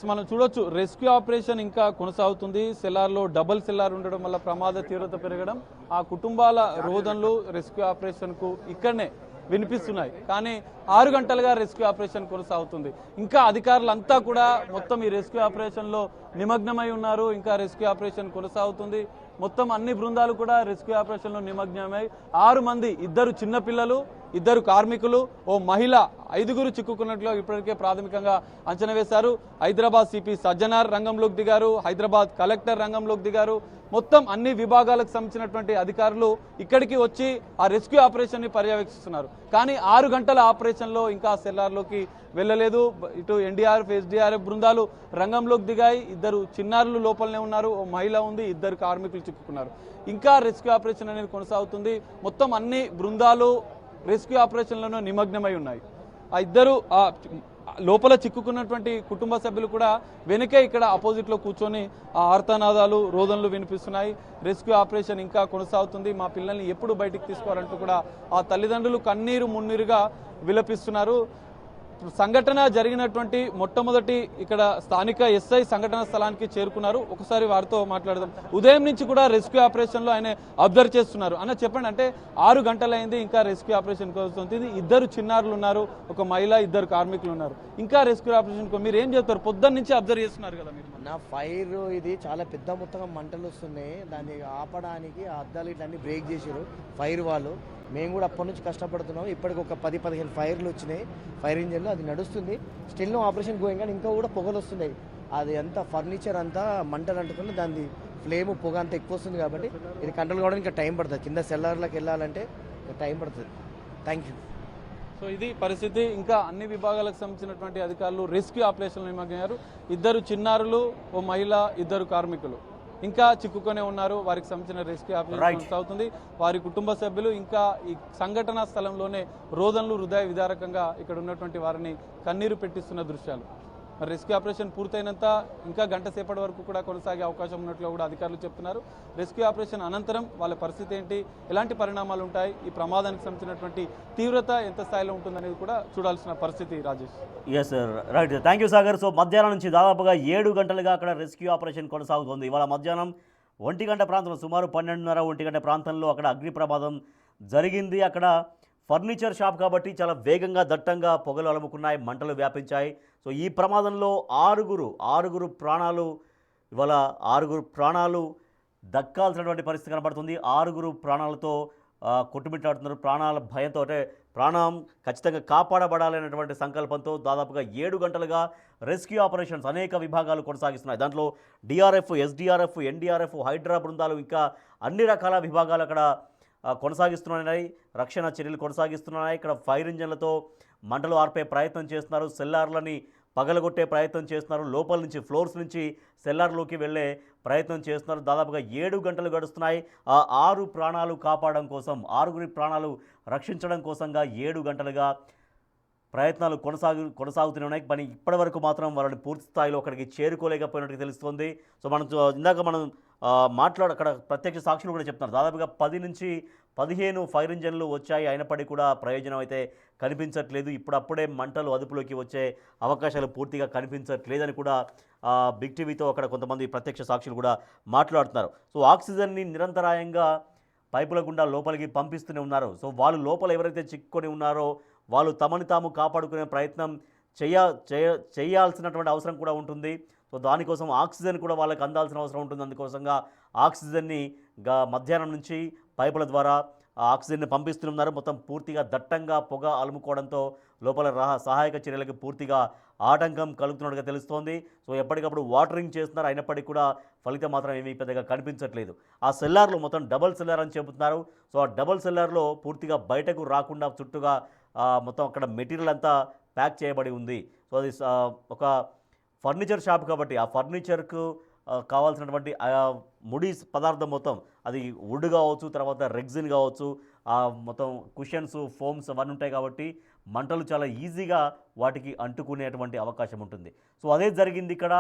మనం చూడొచ్చు రెస్క్యూ ఆపరేషన్ ఇంకా కొనసాగుతుంది. సెల్లార్లో డబుల్ సెల్లార్ ఉండడం వల్ల ప్రమాద తీవ్రత పెరగడం, ఆ కుటుంబాల రోదనలు రెస్క్యూ ఆపరేషన్కు ఇక్కడనే వినిపిస్తున్నాయి. కానీ 6 గంటలుగా రెస్క్యూ ఆపరేషన్ కొనసాగుతుంది. ఇంకా అధికారులంతా కూడా మొత్తం ఈ రెస్క్యూ ఆపరేషన్లో నిమగ్నమై ఉన్నారు. ఇంకా రెస్క్యూ ఆపరేషన్ కొనసాగుతుంది. మొత్తం అన్ని బృందాలు కూడా రెస్క్యూ ఆపరేషన్లో నిమగ్నమై 6 మంది, 2 చిన్నపిల్లలు, 2 కార్మికులు, ఓ మహిళ, 5గురు చిక్కుకున్నట్లు ఇప్పటికే ప్రాథమికంగా అంచనా వేశారు. హైదరాబాద్ సిపి సజ్జనార్ రంగంలోకి దిగారు. హైదరాబాద్ కలెక్టర్ రంగంలోకి దిగారు. మొత్తం అన్ని విభాగాలకు సంబంధించినటువంటి అధికారులు ఇక్కడికి వచ్చి ఆ రెస్క్యూ ఆపరేషన్ ని పర్యవేక్షిస్తున్నారు. కానీ 6 గంటల ఆపరేషన్లో ఇంకా సెల్లార్లోకి వెళ్ళలేదు. ఇటు ఎన్డీఆర్ఎఫ్, ఎస్డీఆర్ఎఫ్ బృందాలు రంగంలోకి దిగాయి. 2 చిన్నారులు లోపలనే ఉన్నారు. ఓ మహిళ ఉంది. 2 కార్మికులు చిక్కుకున్నారు. ఇంకా రెస్క్యూ ఆపరేషన్ అనేది కొనసాగుతుంది. మొత్తం అన్ని బృందాలు రెస్క్యూ ఆపరేషన్లను నిమగ్నమై ఉన్నాయి. ఆ 2 లోపల చిక్కుకున్నటువంటి కుటుంబ సభ్యులు కూడా వెనుకే ఇక్కడ ఆపోజిట్ లో కూర్చొని ఆ ఆర్తనాదాలు, రోదనలు వినిపిస్తున్నాయి. రెస్క్యూ ఆపరేషన్ ఇంకా కొనసాగుతుంది, మా పిల్లల్ని ఎప్పుడు బయటికి తీసుకోవాలంటూ కూడా ఆ తల్లిదండ్రులు కన్నీరు మున్నీరుగా విలపిస్తున్నారు. సంఘటన జరిగినటువంటి మొట్టమొదటి ఇక్కడ స్థానిక ఎస్ఐ సంఘటన స్థలానికి చేరుకున్నారు. ఒకసారి వారితో మాట్లాడదాం. ఉదయం నుంచి కూడా రెస్క్యూ ఆపరేషన్ లో ఆయన అబ్జర్వ్ చేస్తున్నారు. అన్న చెప్పండి, అంటే 6 గంటలైంది, ఇంకా రెస్క్యూ ఆపరేషన్ కొనసాగుతుంది. 2 చిన్నారులు ఉన్నారు, ఒక మహిళ, 2 కార్మికులు ఉన్నారు. ఇంకా రెస్క్యూ ఆపరేషన్ మీరు ఏం చెప్తారు? పొద్దున్న నుంచి అబ్జర్వ్ చేస్తున్నారు కదా మీరు. నా ఫైర్ ఇది చాలా పెద్ద మొత్తంగా మంటలు వస్తున్నాయి. దాన్ని ఆపడానికి ఆ అద్దాలు ఇట్లన్నీ బ్రేక్ చేసారు ఫైర్ వాళ్ళు. మేము కూడా అప్పటి నుంచి కష్టపడుతున్నాం. ఇప్పటికి ఒక 10-15 ఫైర్లు వచ్చినాయి, ఫైర్ ఇంజన్లు. అది నడుస్తుంది, స్టిల్ ఆపరేషన్ గోయింగ్. కానీ ఇంకా కూడా పొగలు వస్తున్నాయి. అది అంతా ఫర్నిచర్ అంతా మంటలు అంటుకుని దాని ఫ్లేమ్ పొగ అంతా ఎక్కువ వస్తుంది. కాబట్టి ఇది కంట్రోల్ కావడానికి ఇంకా టైం పడుతుంది. కింద సెల్లార్లకు వెళ్ళాలంటే టైం పడుతుంది. Thank you. సో ఇది పరిస్థితి. ఇంకా అన్ని విభాగాలకు సంబంధించినటువంటి అధికారులు రెస్క్యూ ఆపరేషన్లో నిమగ్నయ్యారు. 2 చిన్నారులు, ఓ మహిళ, 2 కార్మికులు ఇంకా చిక్కుకొనే ఉన్నారు. వారికి సంబంధించిన రెస్క్యూ ఆపరేషన్ కొనసాగుతుంది. వారి కుటుంబ సభ్యులు ఇంకా ఈ సంఘటనా స్థలంలోనే రోదనలు, హృదయ విదారకంగా ఇక్కడ ఉన్నటువంటి వారిని కన్నీరు పెట్టిస్తున్న దృశ్యాలు. మరి రెస్క్యూ ఆపరేషన్ పూర్తయినంత ఇంకా గంట సేపటి వరకు కూడా కొనసాగే అవకాశం ఉన్నట్లు కూడా అధికారులు చెప్తున్నారు. రెస్క్యూ ఆపరేషన్ అనంతరం వాళ్ళ పరిస్థితి ఏంటి, ఎలాంటి పరిణామాలు ఉంటాయి, ఈ ప్రమాదానికి సంబంధించినటువంటి తీవ్రత ఎంత స్థాయిలో ఉంటుందనేది కూడా చూడాల్సిన పరిస్థితి. Rajesh. Yes sir, right, thank you Sagar. So మధ్యాహ్నం నుంచి దాదాపుగా 7 గంటలుగా అక్కడ రెస్క్యూ ఆపరేషన్ కొనసాగుతుంది. ఇవాళ మధ్యాహ్నం 1 గంట ప్రాంతంలో, సుమారు 12:30, 1 గంట ప్రాంతంలో అక్కడ అగ్ని ప్రమాదం జరిగింది. అక్కడ ఫర్నిచర్ షాప్ కాబట్టి చాలా వేగంగా, దట్టంగా పొగలు అలుముకున్నాయి, మంటలు వ్యాపించాయి. సో ఈ ప్రమాదంలో 6 ప్రాణాలు, ఇవాళ 6 ప్రాణాలు దక్కాల్సినటువంటి పరిస్థితి కనబడుతుంది. 6 ప్రాణాలతో కొట్టుమిట్టాడుతున్నారు. ప్రాణాల భయంతో, అంటే ప్రాణం ఖచ్చితంగా కాపాడబడాలనేటువంటి సంకల్పంతో దాదాపుగా 7 గంటలుగా రెస్క్యూ ఆపరేషన్స్ అనేక విభాగాలు కొనసాగిస్తున్నాయి. దాంట్లో డిఆర్ఎఫ్, ఎస్డిఆర్ఎఫ్, ఎన్డీఆర్ఎఫ్, హైడ్రా బృందాలు, ఇంకా అన్ని రకాల విభాగాలు అక్కడ కొనసాగిస్తున్నాయి. రక్షణ చర్యలు కొనసాగిస్తున్నాయి. ఇక్కడ ఫైర్ ఇంజన్లతో మంటలు ఆర్పే ప్రయత్నం చేస్తున్నారు. సెల్లార్లని పగలగొట్టే ప్రయత్నం చేస్తున్నారు. లోపల నుంచి, ఫ్లోర్స్ నుంచి సెల్లార్లోకి వెళ్ళే ప్రయత్నం చేస్తున్నారు. దాదాపుగా 7 గంటలు గడుస్తున్నాయి. ఆ 6 ప్రాణాలు కాపాడడం కోసం, 6 ప్రాణాలు రక్షించడం కోసంగా 7 గంటలుగా ప్రయత్నాలు కొనసాగుతూనే ఉన్నాయి. కానీ ఇప్పటివరకు మాత్రం వాళ్ళని పూర్తి స్థాయిలో అక్కడికి చేరుకోలేకపోయినట్టు తెలుస్తుంది. సో ఇందాక మనం అక్కడ ప్రత్యక్ష సాక్షులు కూడా చెప్తున్నారు. దాదాపుగా 10 నుంచి 15 ఫైర్ ఇంజన్లు వచ్చాయి, అయినప్పటికీ కూడా ప్రయోజనం అయితే కనిపించట్లేదు. ఇప్పుడప్పుడే మంటలు అదుపులోకి వచ్చే అవకాశాలు పూర్తిగా కనిపించట్లేదని కూడా బిగ్ టీవీతో అక్కడ కొంతమంది ప్రత్యక్ష సాక్షులు కూడా మాట్లాడుతున్నారు. సో ఆక్సిజన్ని నిరంతరాయంగా పైపుల గుండా లోపలికి పంపిస్తూనే ఉన్నారు. సో వాళ్ళు లోపల ఎవరైతే చిక్కుకొని ఉన్నారో వాళ్ళు తమని తాము కాపాడుకునే ప్రయత్నం చేయాల్సినటువంటి అవసరం కూడా ఉంటుంది. సో దానికోసం ఆక్సిజన్ కూడా వాళ్ళకి అందాల్సిన అవసరం ఉంటుంది. అందుకోసంగా ఆక్సిజన్ని మధ్యాహ్నం నుంచి పైపుల ద్వారా ఆక్సిజన్ని పంపిస్తున్నారు. మొత్తం పూర్తిగా దట్టంగా పొగ అలుముకోవడంతో లోపల సహాయక చర్యలకు పూర్తిగా ఆటంకం కలుగుతున్నట్టుగా తెలుస్తోంది. సో ఎప్పటికప్పుడు వాటరింగ్ చేస్తున్నారు, అయినప్పటికీ కూడా ఫలితం మాత్రం ఏమీ పెద్దగా కనిపించట్లేదు. ఆ సెల్లార్లో మొత్తం డబల్ సెల్లార్ అని చెబుతున్నారు. సో ఆ డబల్ సెల్లార్లో పూర్తిగా బయటకు రాకుండా చుట్టూగా మొత్తం అక్కడ మెటీరియల్ అంతా ప్యాక్ చేయబడి ఉంది. సో అది ఒక ఫర్నిచర్ షాప్ కాబట్టి ఆ ఫర్నిచర్కు కావాల్సినటువంటి ముడి పదార్థం మొత్తం అది వుడ్ కావచ్చు, తర్వాత రెగ్జిన్ కావచ్చు, మొత్తం కుషన్స్, ఫోమ్స్ అవన్నీ ఉంటాయి కాబట్టి మంటలు చాలా ఈజీగా వాటికి అంటుకునేటువంటి అవకాశం ఉంటుంది. సో అదే జరిగింది ఇక్కడ.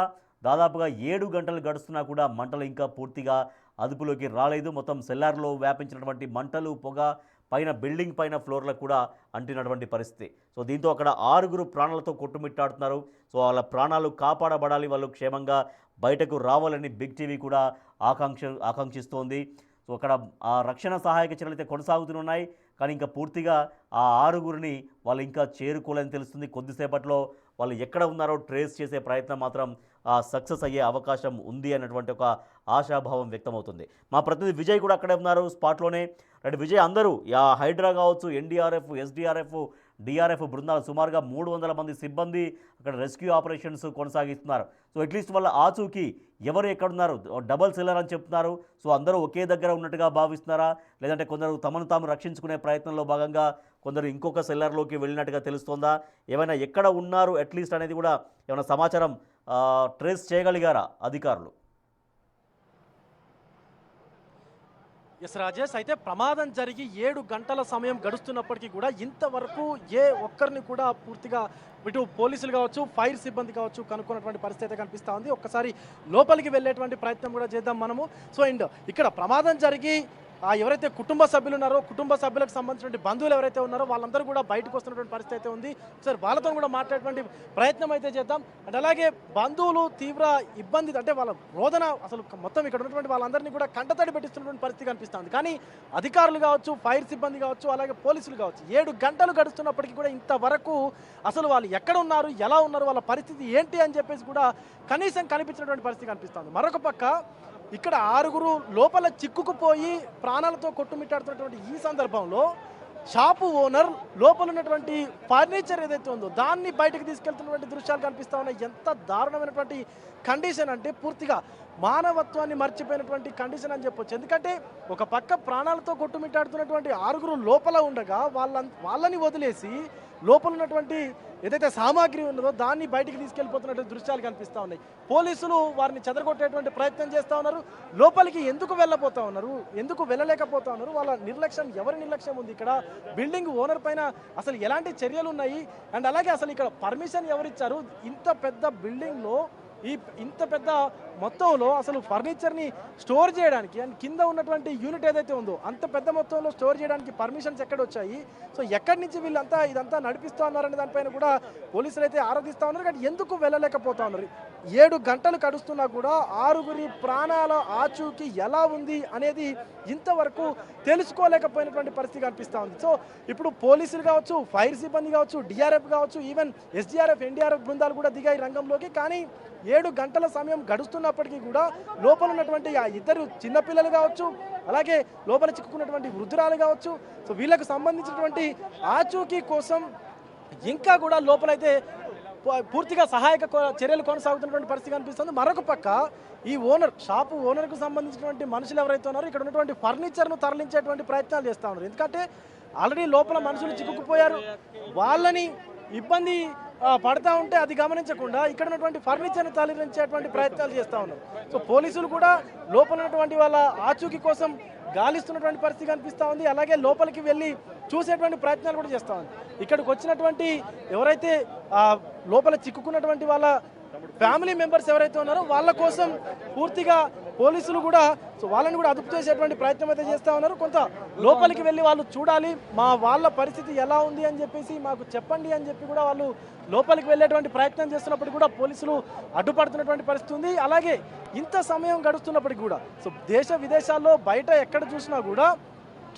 దాదాపుగా 7 గంటలు గడుస్తున్నా కూడా మంటలు ఇంకా పూర్తిగా అదుపులోకి రాలేదు. మొత్తం సెల్లార్లో వ్యాపించినటువంటి మంటలు, పొగ పైన బిల్డింగ్ పైన ఫ్లోర్లకు కూడా అంటినటువంటి పరిస్థితి. సో దీంతో అక్కడ 6 ప్రాణాలతో కొట్టుమిట్టాడుతున్నారు. సో వాళ్ళ ప్రాణాలు కాపాడబడాలి, వాళ్ళు క్షేమంగా బయటకు రావాలని బిగ్ టీవీ కూడా ఆకాంక్షిస్తోంది. సో అక్కడ ఆ రక్షణ సహాయక చర్యలు అయితే కొనసాగుతున్నాయి. కానీ ఇంకా పూర్తిగా ఆ 6 వాళ్ళు ఇంకా చేరుకోలేని తెలుస్తుంది. కొద్దిసేపట్లో వాళ్ళు ఎక్కడ ఉన్నారో ట్రేస్ చేసే ప్రయత్నం మాత్రం సక్సెస్ అయ్యే అవకాశం ఉంది అన్నటువంటి ఒక ఆశాభావం వ్యక్తమవుతుంది. మా ప్రతినిధి విజయ్ కూడా అక్కడే ఉన్నారు స్పాట్లోనే. రైట్ విజయ్, అందరూ హైడ్రా కావచ్చు, ఎన్డీఆర్ఎఫ్, ఎస్డీఆర్ఎఫ్, డిఆర్ఎఫ్ బృందాలు సుమారుగా 300 మంది సిబ్బంది అక్కడ రెస్క్యూ ఆపరేషన్స్ కొనసాగిస్తున్నారు. సో అట్లీస్ట్ వాళ్ళ ఆచూకీ ఎవరు ఎక్కడున్నారు? డబల్ సెల్లర్ అని చెప్తున్నారు. సో అందరూ ఒకే దగ్గర ఉన్నట్టుగా భావిస్తున్నారా, లేదంటే కొందరు తమను తాము రక్షించుకునే ప్రయత్నంలో భాగంగా కొందరు ఇంకొక సెల్లర్లోకి వెళ్ళినట్టుగా తెలుస్తోందా? ఏమైనా ఎక్కడ ఉన్నారు అట్లీస్ట్ అనేది కూడా ఏమైనా సమాచారం ట్రేస్ చేయగలిగారా అధికారులు? ఎస్ రాజేష్, అయితే ప్రమాదం జరిగి 7 గంటల సమయం గడుస్తున్నప్పటికీ కూడా ఇంతవరకు ఏ ఒక్కరిని కూడా పూర్తిగా ఇటు పోలీసులు కావచ్చు, ఫైర్ సిబ్బంది కావచ్చు కనుక్కున్నటువంటి పరిస్థితి కనిపిస్తూ ఉంది. ఒక్కసారి లోపలికి వెళ్ళేటువంటి ప్రయత్నం కూడా చేద్దాం మనము. సో అండ్ ఇక్కడ ప్రమాదం జరిగి ఎవరైతే కుటుంబ సభ్యులు ఉన్నారో, కుటుంబ సభ్యులకు సంబంధించిన బంధువులు ఎవరైతే ఉన్నారో వాళ్ళందరూ కూడా బయటకు వస్తున్నటువంటి పరిస్థితి అయితే ఉంది. సార్ వాళ్ళతో కూడా మాట్లాడేటువంటి ప్రయత్నం అయితే చేద్దాం. అండ్ అలాగే బంధువులు తీవ్ర ఇబ్బంది, అంటే వాళ్ళ రోదన అసలు మొత్తం ఇక్కడ ఉన్నటువంటి వాళ్ళందరినీ కూడా కంటతడి పెట్టిస్తున్నటువంటి పరిస్థితి కనిపిస్తుంది. కానీ అధికారులు కావచ్చు, ఫైర్ సిబ్బంది కావచ్చు, అలాగే పోలీసులు కావచ్చు 7 గంటలు గడుస్తున్నప్పటికీ కూడా ఇంతవరకు అసలు వాళ్ళు ఎక్కడ ఉన్నారు, ఎలా ఉన్నారు, వాళ్ళ పరిస్థితి ఏంటి అని చెప్పేసి కూడా కనీసం కనిపించినటువంటి పరిస్థితి కనిపిస్తుంది. మరొక పక్క ఇక్కడ 6 లోపల చిక్కుకుపోయి ప్రాణాలతో కొట్టుమిట్టాడుతున్నటువంటి ఈ సందర్భంలో షాపు ఓనర్ లోపల ఉన్నటువంటి ఫర్నిచర్ ఏదైతే ఉందో దాన్ని బయటకు తీసుకెళ్తున్నటువంటి దృశ్యాలు కనిపిస్తా ఉన్నాయి. ఎంత దారుణమైనటువంటి కండిషన్ అంటే పూర్తిగా మానవత్వాన్ని మర్చిపోయినటువంటి కండిషన్ అని చెప్పొచ్చు. ఎందుకంటే ఒక పక్క ప్రాణాలతో కొట్టుమిట్టాడుతున్నటువంటి 6 లోపల ఉండగా వాళ్ళని వదిలేసి లోపల ఉన్నటువంటి ఏదైతే సామాగ్రి ఉన్నదో దాన్ని బయటికి తీసుకెళ్ళిపోతున్నటువంటి దృశ్యాలు కనిపిస్తూ ఉన్నాయి. పోలీసులు వారిని చెదరగొట్టేటువంటి ప్రయత్నం చేస్తూ ఉన్నారు. లోపలికి ఎందుకు వెళ్ళబోతా ఉన్నారు, ఎందుకు వెళ్ళలేకపోతా ఉన్నారు, వాళ్ళ నిర్లక్ష్యం, ఎవరి నిర్లక్ష్యం ఉంది ఇక్కడ? బిల్డింగ్ ఓనర్ పైన అసలు ఎలాంటి చర్యలు ఉన్నాయి? అండ్ అలాగే అసలు ఇక్కడ పర్మిషన్ ఎవరిచ్చారు? ఇంత పెద్ద బిల్డింగ్లో ఇంత పెద్ద మొత్తంలో అసలు ఫర్నిచర్ని స్టోర్ చేయడానికి అండ్ కింద ఉన్నటువంటి యూనిట్ ఏదైతే ఉందో అంత పెద్ద మొత్తంలో స్టోర్ చేయడానికి పర్మిషన్స్ ఎక్కడ వచ్చాయి? సో ఎక్కడి నుంచి వీళ్ళంతా ఇదంతా నడిపిస్తూ ఉన్నారనే దానిపైన కూడా పోలీసులు అయితే ఆరాధిస్తూ ఉన్నారు. కానీ ఎందుకు వెళ్ళలేకపోతా ఉన్నారు? 7 గంటలు గడుస్తున్నా కూడా 6 ప్రాణాల ఆచూకీ ఎలా ఉంది అనేది ఇంతవరకు తెలుసుకోలేకపోయినటువంటి పరిస్థితి కనిపిస్తూ ఉంది. సో ఇప్పుడు పోలీసులు కావచ్చు, ఫైర్ సిబ్బంది కావచ్చు, డిఆర్ఎఫ్ కావచ్చు, ఈవెన్ ఎస్డీఆర్ఎఫ్, ఎన్డీఆర్ఎఫ్ బృందాలు కూడా దిగాయి రంగంలోకి. కానీ 7 గంటల సమయం గడుస్తున్నప్పటికీ కూడా లోపల ఉన్నటువంటి ఆ 2 చిన్నపిల్లలు కావచ్చు, అలాగే లోపల చిక్కుకున్నటువంటి వృద్ధురాలు కావచ్చు, సో వీళ్ళకు సంబంధించినటువంటి ఆచూకీ కోసం ఇంకా కూడా లోపలైతే పూర్తిగా సహాయక చర్యలు కొనసాగుతున్నటువంటి పరిస్థితి కనిపిస్తుంది. మరొక పక్క ఈ ఓనర్, షాపు ఓనర్కు సంబంధించినటువంటి మనుషులు ఎవరైతే ఉన్నారో ఇక్కడ ఉన్నటువంటి ఫర్నిచర్ను తరలించేటువంటి ప్రయత్నాలు చేస్తూ ఉన్నారు. ఎందుకంటే ఆల్రెడీ లోపల మనుషులు చిక్కుకుపోయారు, వాళ్ళని ఇబ్బంది పడతా ఉంటే అది గమనించకుండా ఇక్కడ ఉన్నటువంటి ఫర్నిచర్ని తరలించేటువంటి ప్రయత్నాలు చేస్తూ ఉన్నారు. సో పోలీసులు కూడా లోపల ఉన్నటువంటి వాళ్ళ ఆచూకీ కోసం గాలిస్తున్నటువంటి పరిస్థితి కనిపిస్తూ ఉంది. అలాగే లోపలికి వెళ్ళి చూసేటువంటి ప్రయత్నాలు కూడా చేస్తూ ఉంది. ఇక్కడికి వచ్చినటువంటి ఎవరైతే లోపల చిక్కుకున్నటువంటి వాళ్ళ ఫ్యామిలీ మెంబర్స్ ఎవరైతే ఉన్నారో వాళ్ళ కోసం పూర్తిగా పోలీసులు కూడా వాళ్ళని కూడా అదుపు చేసేటువంటి ప్రయత్నం అయితే చేస్తూ ఉన్నారు. కొంత లోపలికి వెళ్ళి వాళ్ళు చూడాలి, మా వాళ్ళ పరిస్థితి ఎలా ఉంది అని చెప్పేసి మాకు చెప్పండి అని చెప్పి కూడా వాళ్ళు లోపలికి వెళ్ళేటువంటి ప్రయత్నం చేస్తున్నప్పటికీ కూడా పోలీసులు అడ్డుపడుతున్నటువంటి పరిస్థితి ఉంది. అలాగే ఇంత సమయం గడుస్తున్నప్పటికీ కూడా సో దేశ విదేశాల్లో బయట ఎక్కడ చూసినా కూడా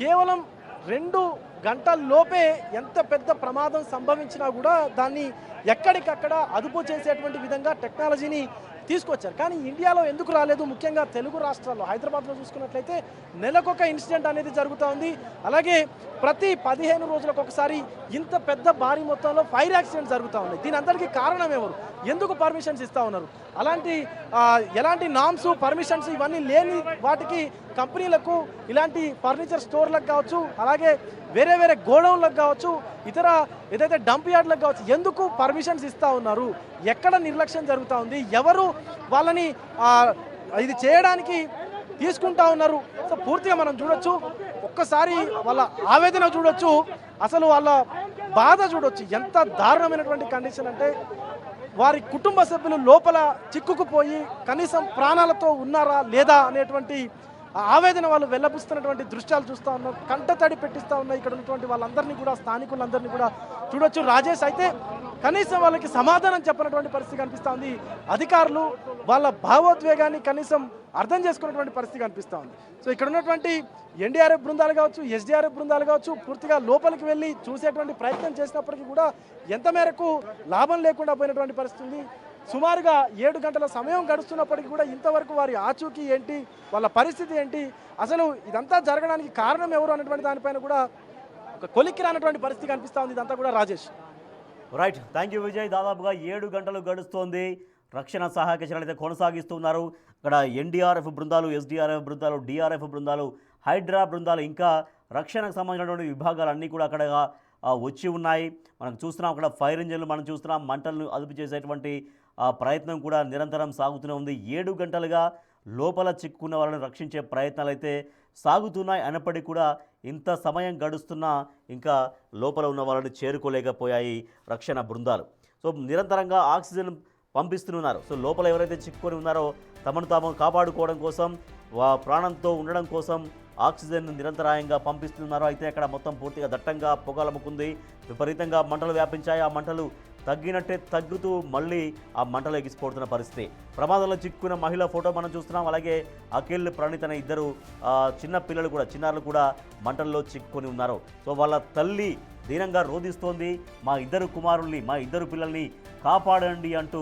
కేవలం 2 గంటల్లోపే ఎంత పెద్ద ప్రమాదం సంభవించినా కూడా దాన్ని ఎక్కడికక్కడ అదుపు చేసేటువంటి విధంగా టెక్నాలజీని తీసుకొచ్చారు. కానీ ఇండియాలో ఎందుకు రాలేదు? ముఖ్యంగా తెలుగు రాష్ట్రాల్లో హైదరాబాద్లో చూసుకున్నట్లయితే నెలకొక ఇన్సిడెంట్ అనేది జరుగుతూ ఉంది. అలాగే ప్రతి 15 రోజులకు ఒకసారి ఇంత పెద్ద భారీ మొత్తంలో ఫైర్ యాక్సిడెంట్ జరుగుతూ ఉన్నాయి. దీని అందరికీ కారణం ఎవరు? ఎందుకు పర్మిషన్స్ ఇస్తూ ఉన్నారు? అలాంటి ఎలాంటి నామ్స్ పర్మిషన్స్ ఇవన్నీ లేని వాటికి కంపెనీలకు, ఇలాంటి ఫర్నిచర్ స్టోర్లకు కావచ్చు, అలాగే వేరే వేరే గోడౌన్లకు కావచ్చు, ఇతర ఏదైతే డంప్ యార్డ్లకు కావచ్చు, ఎందుకు పర్మిషన్స్ ఇస్తూ ఉన్నారు? ఎక్కడ నిర్లక్ష్యం జరుగుతూ ఉంది? ఎవరు వాళ్ళని ఇది చేయడానికి తీసుకుంటా ఉన్నారు? సో పూర్తిగా మనం చూడొచ్చు, ఒక్కసారి వాళ్ళ ఆవేదన చూడొచ్చు, అసలు వాళ్ళ బాధ చూడొచ్చు. ఎంత దారుణమైనటువంటి కండిషన్ అంటే వారి కుటుంబ సభ్యులు లోపల చిక్కుకుపోయి కనీసం ప్రాణాలతో ఉన్నారా లేదా అనేటువంటి ఆవేదన వాళ్ళు వెళ్ళబుస్తున్నటువంటి దృశ్యాలు చూస్తూ ఉన్నాం. కంటతడి పెట్టిస్తూ ఉన్నాయి ఇక్కడ ఉన్నటువంటి వాళ్ళందరినీ కూడా, స్థానికులందరినీ కూడా చూడొచ్చు. రాజేష్ అయితే కనీసం వాళ్ళకి సమాధానం చెప్పినటువంటి పరిస్థితి కనిపిస్తూ ఉంది. అధికారులు వాళ్ళ భావోద్వేగాన్ని కనీసం అర్థం చేసుకున్నటువంటి పరిస్థితి కనిపిస్తూ ఉంది. సో ఇక్కడ ఉన్నటువంటి ఎన్డీఆర్ఎఫ్ బృందాలు కావచ్చు, ఎస్డీఆర్ఎఫ్ బృందాలు కావచ్చు, పూర్తిగా లోపలికి వెళ్ళి చూసేటువంటి ప్రయత్నం చేసినప్పటికీ కూడా ఎంత మేరకు లాభం లేకుండా పోయినటువంటి పరిస్థితి ఉంది. సుమారుగా 7 గంటల సమయం గడుస్తున్నప్పటికీ కూడా ఇంతవరకు వారి ఆచూకీ ఏంటి, వాళ్ళ పరిస్థితి ఏంటి, అసలు ఇదంతా జరగడానికి కారణం ఎవరు అనేటువంటి దానిపైన కూడా ఒక కొలిక్కి రానటువంటి పరిస్థితి కనిపిస్తూ ఉంది. ఇదంతా కూడా Rajesh. Right, thank you Vijay. దాదాపుగా 7 గంటలు గడుస్తోంది. రక్షణ సహాయక చర్యలు అయితే కొనసాగిస్తున్నారు. అక్కడ ఎన్డీఆర్ఎఫ్ బృందాలు, ఎస్డీఆర్ఎఫ్ బృందాలు, డిఆర్ఎఫ్ బృందాలు, హైడ్రా బృందాలు, ఇంకా రక్షణకు సంబంధించినటువంటి విభాగాలు అన్నీ కూడా అక్కడ వచ్చి ఉన్నాయి. మనం చూస్తున్నాం అక్కడ ఫైర్ ఇంజన్లు మనం చూస్తున్నాం. మంటలను అదుపు చేసేటువంటి ప్రయత్నం కూడా నిరంతరం సాగుతూనే ఉంది. 7 గంటలుగా లోపల చిక్కున్న వాళ్ళని రక్షించే ప్రయత్నాలు అయితే సాగుతున్నాయి. అయినప్పటికీ కూడా ఇంత సమయం గడుస్తున్నా ఇంకా లోపల ఉన్న వాళ్ళని చేరుకోలేకపోయాయి రక్షణ బృందాలు. సో నిరంతరంగా ఆక్సిజన్ పంపిస్తున్నారు. సో లోపల ఎవరైతే చిక్కుకొని ఉన్నారో తమను తాము కాపాడుకోవడం కోసం, ప్రాణంతో ఉండడం కోసం ఆక్సిజన్ నిరంతరాయంగా పంపిస్తున్నారో. అయితే అక్కడ మొత్తం పూర్తిగా దట్టంగా పొగలముకుంది. విపరీతంగా మంటలు వ్యాపించాయి. ఆ మంటలు తగ్గినట్టే తగ్గుతూ మళ్ళీ ఆ మంటలు ఎగిసిపోతున్న పరిస్థితి. ప్రమాదంలో చిక్కున్న మహిళ ఫోటో మనం చూస్తున్నాం. అలాగే అఖిల్, ప్రణీత్ అనే ఇద్దరు చిన్న పిల్లలు కూడా, చిన్నారులు కూడా మంటల్లో చిక్కుకొని ఉన్నారు. సో వాళ్ళ తల్లి దీనంగా రోధిస్తోంది, మా 2 కుమారుల్ని, మా 2 పిల్లల్ని కాపాడండి అంటూ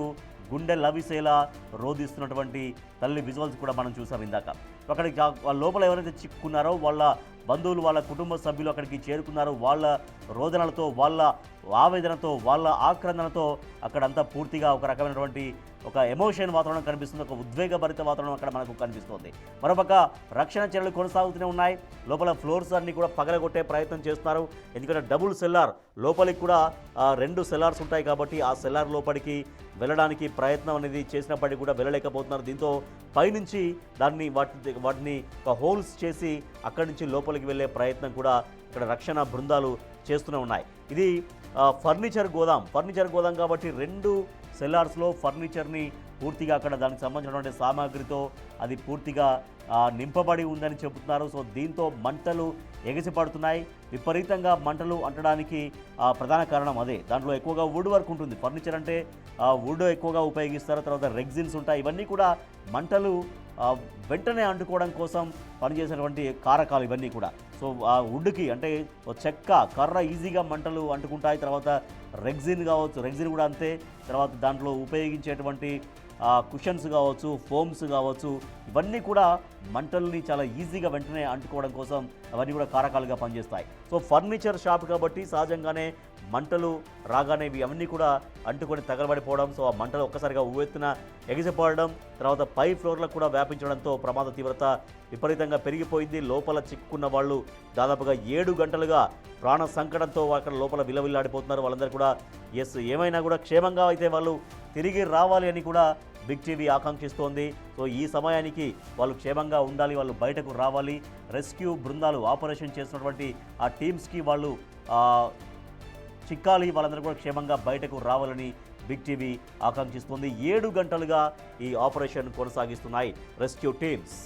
గుండె లవిసేలా రోధిస్తున్నటువంటి తల్లి విజువల్స్ కూడా మనం చూసాం ఇందాక. అక్కడికి వాళ్ళ లోపల ఎవరైతే చిక్కున్నారో వాళ్ళ బంధువులు, వాళ్ళ కుటుంబ సభ్యులు అక్కడికి చేరుకున్నారు. వాళ్ళ రోదనలతో, వాళ్ళ ఆవేదనతో, వాళ్ళ ఆక్రందనతో అక్కడంతా పూర్తిగా ఒక రకమైనటువంటి ఒక ఎమోషన్ వాతావరణం కనిపిస్తుంది. ఒక ఉద్వేగభరిత వాతావరణం అక్కడ మనకు కనిపిస్తుంది. మరోపక్క రక్షణ చర్యలు కొనసాగుతూనే ఉన్నాయి. లోపల ఫ్లోర్స్ అన్ని కూడా పగలగొట్టే ప్రయత్నం చేస్తున్నారు. ఎందుకంటే డబుల్ సెల్లార్ లోపలికి కూడా 2 సెల్లార్స్ ఉంటాయి కాబట్టి ఆ సెల్లార్ లోపలికి వెళ్ళడానికి ప్రయత్నం అనేది చేసినప్పటికీ కూడా వెళ్ళలేకపోతున్నారు. దీంతో పైనుంచి వాటిని ఒక హోల్స్ చేసి అక్కడి నుంచి లోపలికి వెళ్ళే ప్రయత్నం కూడా ఇక్కడ రక్షణ బృందాలు చేస్తూనే ఉన్నాయి. ఇది ఫర్నిచర్ గోదాం కాబట్టి 2 సెల్లార్స్లో ఫర్నిచర్ని పూర్తిగా అక్కడ దానికి సంబంధించినటువంటి సామాగ్రితో అది పూర్తిగా నింపబడి ఉందని చెబుతున్నారు. సో దీంతో మంటలు ఎగసిపడుతున్నాయి. విపరీతంగా మంటలు అంటడానికి ప్రధాన కారణం అదే. దాంట్లో ఎక్కువగా వుడ్ వర్క్ ఉంటుంది. ఫర్నిచర్ అంటే వుడ్ ఎక్కువగా ఉపయోగిస్తారు. తర్వాత రెగ్జిన్స్ ఉంటాయి. ఇవన్నీ కూడా మంటలు వెంటనే అంటుకోవడం కోసం పనిచేసినటువంటి కారకాలు ఇవన్నీ కూడా. సో ఆ వుడ్కి అంటే చెక్క, కర్ర ఈజీగా మంటలు అంటుకుంటాయి. తర్వాత రెగ్జిన్ కావచ్చు, రెగ్జిన్ కూడా అంతే. తర్వాత దాంట్లో ఉపయోగించేటువంటి కుషన్స్ కావచ్చు, ఫోమ్స్ కావచ్చు, ఇవన్నీ కూడా మంటల్ని చాలా ఈజీగా వెంటనే అంటుకోవడం కోసం అవన్నీ కూడా కారకాలుగా పనిచేస్తాయి. సో ఫర్నిచర్ షాప్ కాబట్టి సహజంగానే మంటలు రాగానే ఇవి అవన్నీ కూడా అంటుకొని తగలబడిపోవడం. సో ఆ మంటలు ఒక్కసారిగా ఉవ్వెత్తున ఎగిసిపడడం, తర్వాత పై ఫ్లోర్లకు కూడా వ్యాపించడంతో ప్రమాద తీవ్రత విపరీతంగా పెరిగిపోయింది. లోపల చిక్కుకున్న వాళ్ళు దాదాపుగా 7 గంటలుగా ప్రాణ సంకటంతో అక్కడ లోపల విలవిల్లాడిపోతున్నారు. వాళ్ళందరూ కూడా ఏమైనా కూడా క్షేమంగా అయితే వాళ్ళు తిరిగి రావాలి అని కూడా బిగ్ టీవీ ఆకాంక్షిస్తోంది. సో ఈ సమయానికి వాళ్ళు క్షేమంగా ఉండాలి, వాళ్ళు బయటకు రావాలి. రెస్క్యూ బృందాలు ఆపరేషన్ చేస్తున్నటువంటి ఆ టీమ్స్కి వాళ్ళు చిక్కాలి, వాళ్ళందరూ కూడా క్షేమంగా బయటకు రావాలని బిగ్ టీవీ ఆకాంక్షిస్తోంది. 7 గంటలుగా ఈ ఆపరేషన్ కొనసాగిస్తున్నాయి రెస్క్యూ టీమ్స్.